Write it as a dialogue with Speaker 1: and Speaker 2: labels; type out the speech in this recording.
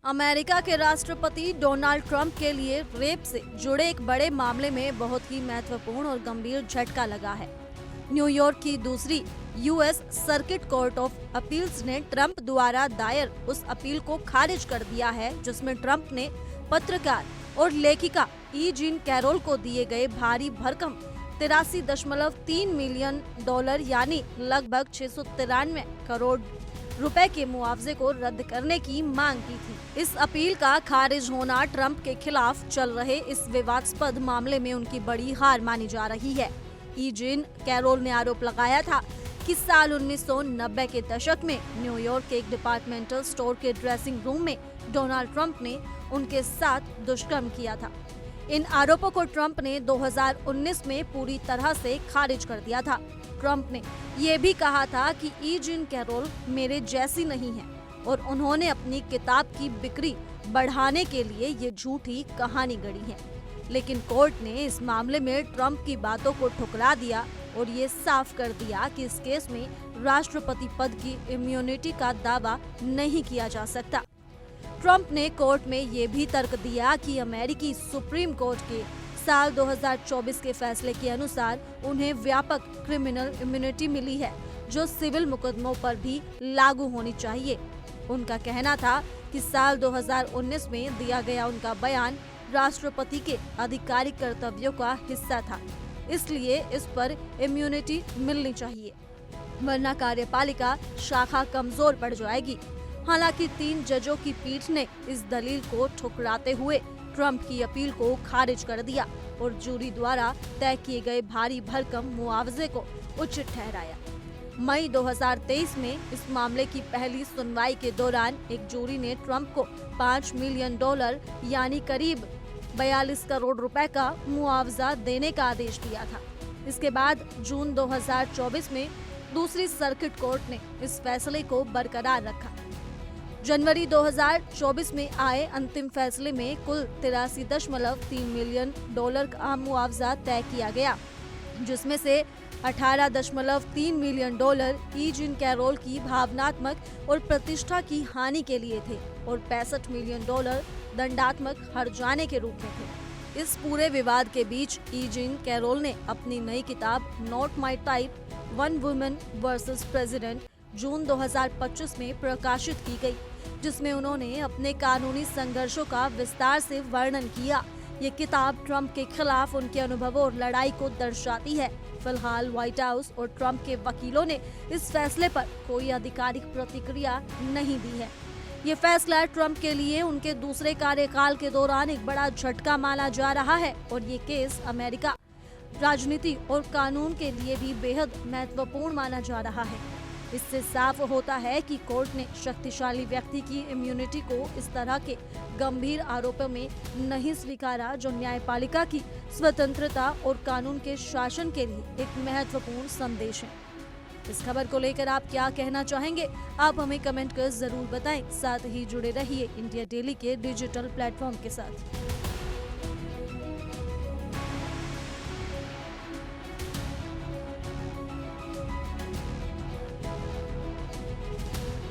Speaker 1: America के राष्ट्रपति Donald Trump के लिए रेप से जुड़े एक बड़े मामले में बहुत ही महत्वपूर्ण और गंभीर झटका लगा है। न्यूयॉर्क की दूसरी US circuit court of appeals ने ट्रंप द्वारा दायर उस अपील को खारिज कर दिया है जिसमें ट्रंप ने पत्रकार और लेखिका ई जीन कैरोल को दिए गए भारी भरकम 83.3 मिलियन डॉलर यानी लगभग 693 करोड़ रुपए के मुआवजे को रद्द करने की मांग की थी। इस अपील का खारिज होना ट्रंप के खिलाफ चल रहे इस विवादास्पद मामले में उनकी बड़ी हार मानी जा रही है। ई जीन कैरोल ने आरोप लगाया था कि साल 1990 के दशक में न्यूयॉर्क के एक डिपार्टमेंटल स्टोर के ड्रेसिंग रूम में डोनाल्ड ट्रंप ने उनके साथ दुष्कर्म किया था। इन आरोपों को ट्रंप ने 2019 में पूरी तरह से खारिज कर दिया था। ट्रंप ने ये भी कहा था कि ई जीन कैरोल मेरे जैसी नहीं है और उन्होंने अपनी किताब की बिक्री बढ़ाने के लिए ये झूठी कहानी गढ़ी है। लेकिन कोर्ट ने इस मामले में ट्रंप की बातों को ठुकरा दिया और ये साफ कर दिया कि इस केस में राष्ट्रपति पद की इम्यूनिटी का दावा नहीं किया जा सकता। ट्रंप ने कोर्ट में ये भी तर्क दिया कि अमेरिकी सुप्रीम कोर्ट के साल 2024 के फैसले के अनुसार उन्हें व्यापक क्रिमिनल इम्यूनिटी मिली है जो सिविल मुकदमों पर भी लागू होनी चाहिए। उनका कहना था कि साल 2019 में दिया गया उनका बयान राष्ट्रपति के आधिकारिक कर्तव्यों का हिस्सा था, इसलिए इस पर इम्यूनिटी मिलनी चाहिए, वरना कार्यपालिका शाखा कमजोर पड़ जाएगी। हालांकि 3 जजों की पीठ ने इस दलील को ठुकराते हुए ट्रंप की अपील को खारिज कर दिया और जूरी द्वारा तय किए गए भारी भरकम मुआवजे को उचित ठहराया। मई 2023 में इस मामले की पहली सुनवाई के दौरान एक जूरी ने ट्रंप को 5 मिलियन डॉलर यानी करीब 42 करोड़ रुपए का मुआवजा देने का आदेश दिया था। इसके बाद जून 2024 में दूसरी सर्किट कोर्ट ने इस फैसले को बरकरार रखा। जनवरी 2024 में आए अंतिम फैसले में कुल 83.3 मिलियन डॉलर का मुआवजा तय किया गया, जिसमें से 18.3 million dollar E Jean Carroll की भावनात्मक और प्रतिष्ठा की हानि के लिए थे और 65 मिलियन डॉलर दंडात्मक हर्जाने के रूप में थे। इस पूरे विवाद के बीच ई जीन कैरोल ने अपनी नई किताब not my type, one woman versus president जून 2025 में प्रकाशित की गई, जिसमें उन्होंने अपने कानूनी संघर्षों का विस्तार से वर्णन किया। ये किताब ट्रंप के खिलाफ उनके अनुभवों और लड़ाई को दर्शाती है। फिलहाल व्हाइट हाउस और ट्रंप के वकीलों ने इस फैसले पर कोई आधिकारिक प्रतिक्रिया नहीं दी है। ये फैसला ट्रंप के लिए उनके दूसरे कार्यकाल के दौरान एक बड़ा झटका माना जा रहा है और ये केस अमेरिका राजनीति और कानून के लिए भी बेहद महत्वपूर्ण माना जा रहा है। इससे साफ होता है कि कोर्ट ने शक्तिशाली व्यक्ति की इम्यूनिटी को इस तरह के गंभीर आरोपों में नहीं स्वीकारा, जो न्यायपालिका की स्वतंत्रता और कानून के शासन के लिए एक महत्वपूर्ण संदेश है। इस खबर को लेकर आप क्या कहना चाहेंगे? आप हमें कमेंट कर जरूर बताएं। साथ ही जुड़े रहिए इंडिया डेली के डिजिटल प्लेटफॉर्म के साथ।